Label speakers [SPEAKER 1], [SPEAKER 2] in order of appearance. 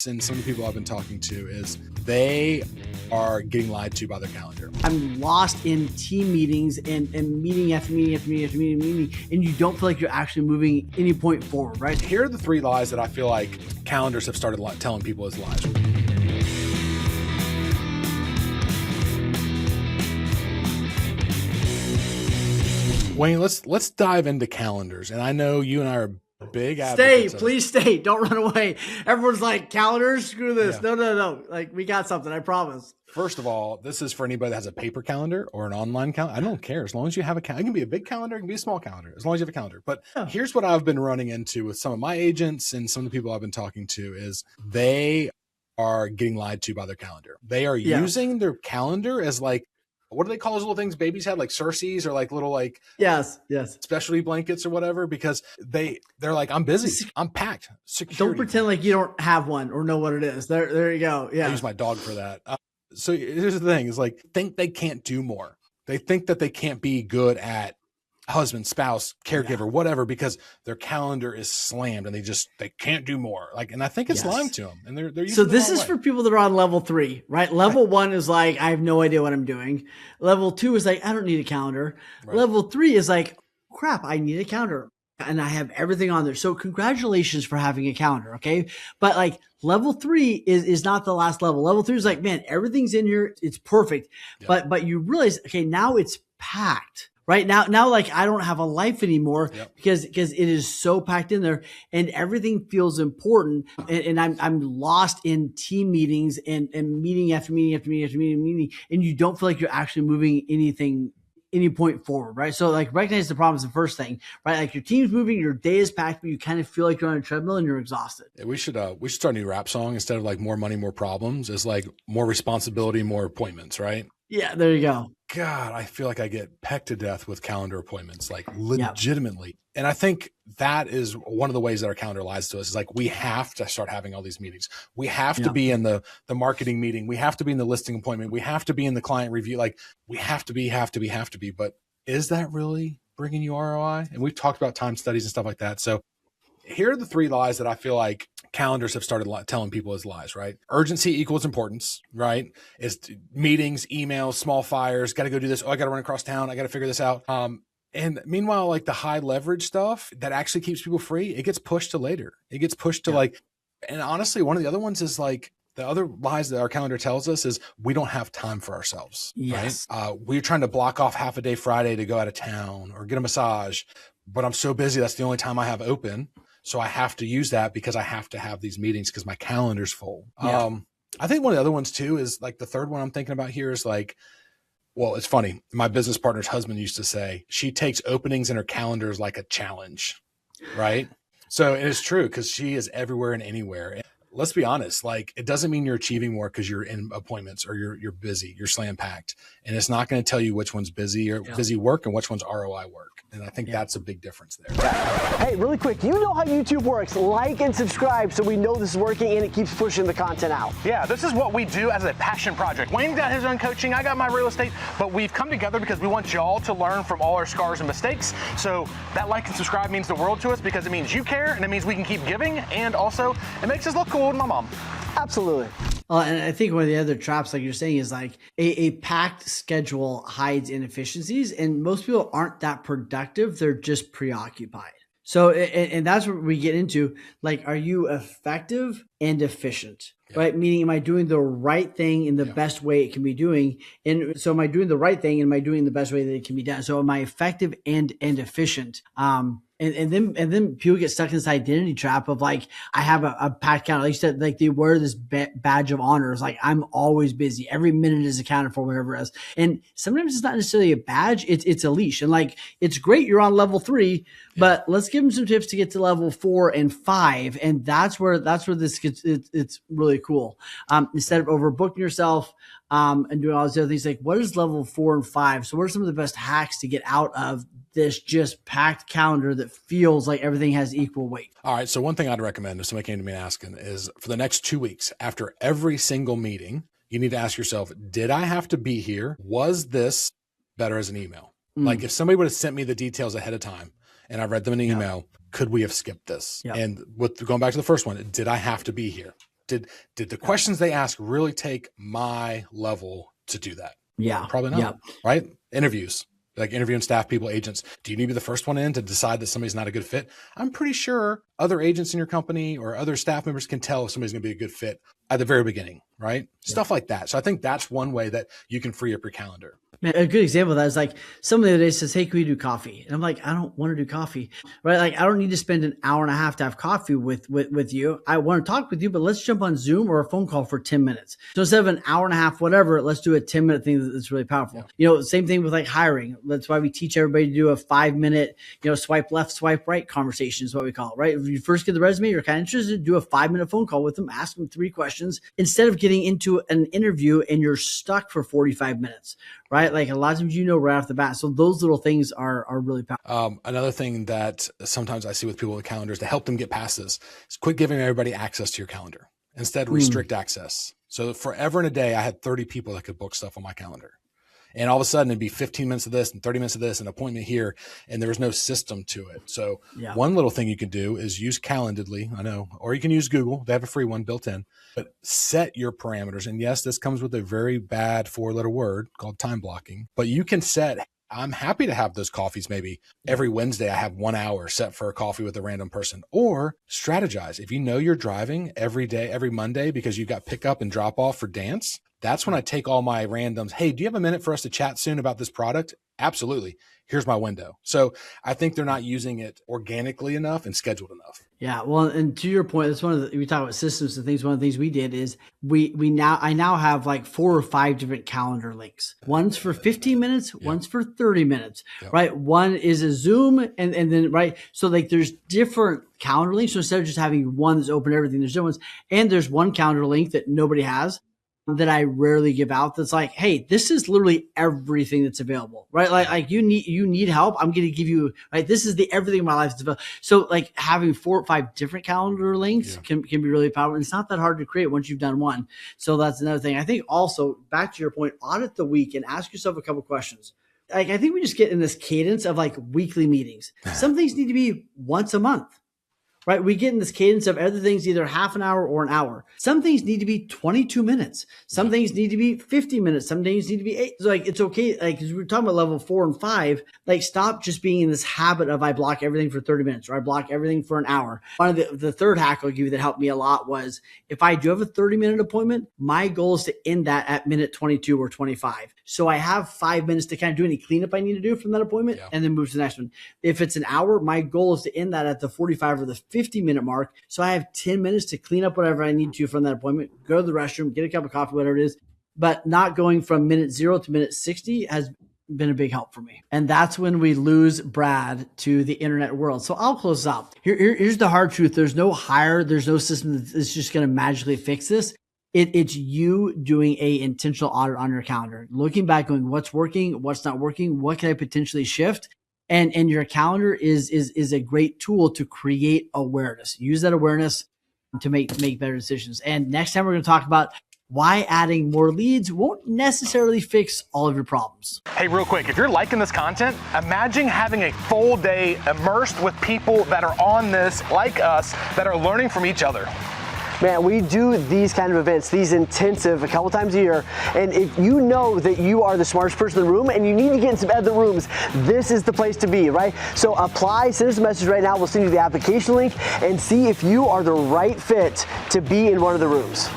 [SPEAKER 1] and some of the people I've been talking to is they are getting lied to by their calendar.
[SPEAKER 2] I'm lost in team meetings and meeting after meeting after meeting after meeting, and you don't feel like you're actually moving any point forward, right?
[SPEAKER 1] Here are the 3 lies that I feel like calendars have started telling people as lies. Wayne, let's dive into calendars. And I know you and I are big advocates.
[SPEAKER 2] Please stay. Don't run away. Everyone's like, calendars, screw this.
[SPEAKER 1] Yeah.
[SPEAKER 2] No. Like, we got something, I promise.
[SPEAKER 1] First of all, this is for anybody that has a paper calendar or an online calendar. I don't care. As long as you have a calendar, it can be a big calendar, it can be a small calendar, as long as you have a calendar. But here's what I've been running into with some of my agents and some of the people I've been talking to is they are getting lied to by their calendar. They are using their calendar as like, what do they call those little things babies had, like Circes or like little like
[SPEAKER 2] yes
[SPEAKER 1] specialty blankets or whatever, because they're like, I'm busy, I'm packed. Security.
[SPEAKER 2] Don't pretend like you don't have one or know what it is. There you go. Yeah,
[SPEAKER 1] I use my dog for that. So here's the thing: is like think they can't do more. They think that they can't be good at husband, spouse, caregiver, whatever, because their calendar is slammed and they can't do more. Like, and I think it's lying to them. And they're using
[SPEAKER 2] so this is for people that are on level 3, right? Level 1 is like, I have no idea what I'm doing. Level 2 is like, I don't need a calendar. Right. Level 3 is like, crap, I need a calendar and I have everything on there. So congratulations for having a calendar. Okay. But like level 3 is not the last level. Level 3 is like, man, everything's in here. It's perfect. Yep. But you realize, okay, now it's packed. Right now, like I don't have a life anymore because it is so packed in there, and everything feels important. And I'm lost in team meetings and meeting after meeting after meeting after meeting, and you don't feel like you're actually moving any point forward, right? So like recognize the problem is the first thing, right? Like your team's moving, your day is packed, but you kind of feel like you're on a treadmill and you're exhausted.
[SPEAKER 1] Yeah, we should start a new rap song instead of like more money, more problems. It's like more responsibility, more appointments, right?
[SPEAKER 2] Yeah, there you go.
[SPEAKER 1] God, I feel like I get pecked to death with calendar appointments, like legitimately. And I think that is one of the ways that our calendar lies to us is like, we have to start having all these meetings. We have to be in the marketing meeting. We have to be in the listing appointment. We have to be in the client review. Like we have to be. But is that really bringing you ROI? And we've talked about time studies and stuff like that. So here are the 3 lies that I feel like calendars have started telling people as lies, right? Urgency equals importance, right? It's meetings, emails, small fires, got to go do this. Oh, I got to run across town. I got to figure this out. And meanwhile, like the high leverage stuff that actually keeps people free, it gets pushed to later. It gets pushed to like, and honestly, one of the other ones is like, the other lies that our calendar tells us is we don't have time for ourselves, right? We're trying to block off half a day Friday to go out of town or get a massage, but I'm so busy. That's the only time I have open. So I have to use that because I have to have these meetings because my calendar's full. I think one of the other ones too is like the third one I'm thinking about here is like, well, it's funny. My business partner's husband used to say she takes openings in her calendars like a challenge, right? So it is true because she is everywhere and anywhere. And let's be honest, like it doesn't mean you're achieving more because you're in appointments or you're busy, you're slam packed. And it's not going to tell you which one's busy or busy work and which one's ROI work. And I think that's a big difference there.
[SPEAKER 3] Hey, really quick, you know how YouTube works. Like and subscribe so we know this is working and it keeps pushing the content out.
[SPEAKER 4] Yeah, this is what we do as a passion project. Wayne got his own coaching, I got my real estate, but we've come together because we want y'all to learn from all our scars and mistakes. So that like and subscribe means the world to us because it means you care and it means we can keep giving, and also it makes us look cool with my mom.
[SPEAKER 3] Absolutely.
[SPEAKER 2] And I think one of the other traps, like you're saying, is like a packed schedule hides inefficiencies, and most people aren't that productive. They're just preoccupied. So, and that's what we get into. Like, are you effective and efficient? Right? Meaning, am I doing the right thing in the best way it can be doing? And so am I doing the right thing? And am I doing the best way that it can be done? So am I effective and efficient? And then people get stuck in this identity trap of like, I have a packed calendar. Like you said, like they wear this badge of honor. It's like, I'm always busy. Every minute is accounted for, whatever it is. And sometimes it's not necessarily a badge. It's a leash. And like, it's great. You're on level 3, but let's give them some tips to get to level 4 and 5. And that's where this gets, it's really cool. Instead of overbooking yourself, and doing all these other things, like what is level 4 and 5? So what are some of the best hacks to get out of this just packed calendar that feels like everything has equal weight?
[SPEAKER 1] All right. So one thing I'd recommend if somebody came to me asking is for the next 2 weeks, after every single meeting, you need to ask yourself, did I have to be here? Was this better as an email? Like if somebody would have sent me the details ahead of time and I read them in an email, could we have skipped this? And with going back to the first one, did I have to be here? Did the questions they ask really take my level to do that?
[SPEAKER 2] Yeah.
[SPEAKER 1] Probably not. Right? Interviews, like interviewing staff people, agents. Do you need to be the first one in to decide that somebody's not a good fit? I'm pretty sure other agents in your company or other staff members can tell if somebody's going to be a good fit at the very beginning, right? Yeah. Stuff like that. So I think that's one way that you can free up your calendar.
[SPEAKER 2] Man, a good example of that is like somebody the other day says, hey, can we do coffee? And I'm like, I don't want to do coffee, right? Like I don't need to spend an hour and a half to have coffee with you. I want to talk with you, but let's jump on Zoom or a phone call for 10 minutes. So instead of an hour and a half, whatever, let's do a 10-minute thing that's really powerful. Yeah. Same thing with like hiring. That's why we teach everybody to do a 5-minute, swipe left, swipe right conversation is what we call it, right? If you first get the resume, you're kind of interested, do a 5-minute phone call with them, ask them 3 questions instead of getting into an interview and you're stuck for 45 minutes. Right? Like a lot of times, right off the bat. So those little things are really powerful.
[SPEAKER 1] Another thing that sometimes I see with people with calendars to help them get past this is quit giving everybody access to your calendar. Instead, restrict access. So forever and a day, I had 30 people that could book stuff on my calendar. And all of a sudden it'd be 15 minutes of this and 30 minutes of this, an appointment here, and there was no system to it. So one little thing you can do is use Calendly, I know, or you can use Google. They have a free one built in, but set your parameters. And yes, this comes with a very bad 4-letter word called time blocking, but you can set, I'm happy to have those coffees. Maybe every Wednesday I have 1 hour set for a coffee with a random person, or strategize. If you know you're driving every day, every Monday, because you've got pickup and drop off for dance, that's when I take all my randoms. Hey, do you have a minute for us to chat soon about this product? Absolutely. Here's my window. So I think they're not using it organically enough and scheduled enough.
[SPEAKER 2] Yeah. Well, and to your point, that's one of we talk about systems and things. One of the things we did is I now have like 4 or 5 different calendar links. One's for 15 minutes, one's for 30 minutes, right? One is a Zoom and then, right. So like there's different calendar links. So instead of just having one that's open to everything, there's different ones. And there's one calendar link that nobody has that I rarely give out. That's like, hey, this is literally everything that's available, right? Like you need help. I'm going to give you, right? This is the everything in my life that's available. So like having 4 or 5 different calendar links can be really powerful. It's not that hard to create once you've done one. So that's another thing. I think also back to your point, audit the week and ask yourself a couple questions. Like I think we just get in this cadence of like weekly meetings. Some things need to be once a month. Right? We get in this cadence of other things, either half an hour or an hour. Some things need to be 22 minutes. Some things need to be 50 minutes. Some things need to be 8. So like, it's okay. Like, cause we're talking about level 4 and 5, like stop just being in this habit of I block everything for 30 minutes or I block everything for an hour. One of the third hack I'll give you that helped me a lot was if I do have a 30-minute appointment, my goal is to end that at minute 22 or 25. So I have 5 minutes to kind of do any cleanup I need to do from that appointment and then move to the next one. If it's an hour, my goal is to end that at the 45 or the 50-minute mark. So I have 10 minutes to clean up whatever I need to from that appointment, go to the restroom, get a cup of coffee, whatever it is. But not going from minute 0 to minute 60 has been a big help for me. And that's when we lose Brad to the internet world. So I'll close out. Here's the hard truth. There's no system that's just going to magically fix this. It's you doing a intentional audit on your calendar, looking back, going, what's working, what's not working, what can I potentially shift? And your calendar is a great tool to create awareness. Use that awareness to make better decisions. And next time we're going to talk about why adding more leads won't necessarily fix all of your problems.
[SPEAKER 4] Hey, real quick, if you're liking this content, imagine having a full day immersed with people that are on this, like us, that are learning from each other.
[SPEAKER 3] Man, we do these kind of events, these intensive, a couple times a year. And if you know that you are the smartest person in the room and you need to get in some other rooms, this is the place to be, right? So apply, send us a message right now. We'll send you the application link and see if you are the right fit to be in one of the rooms.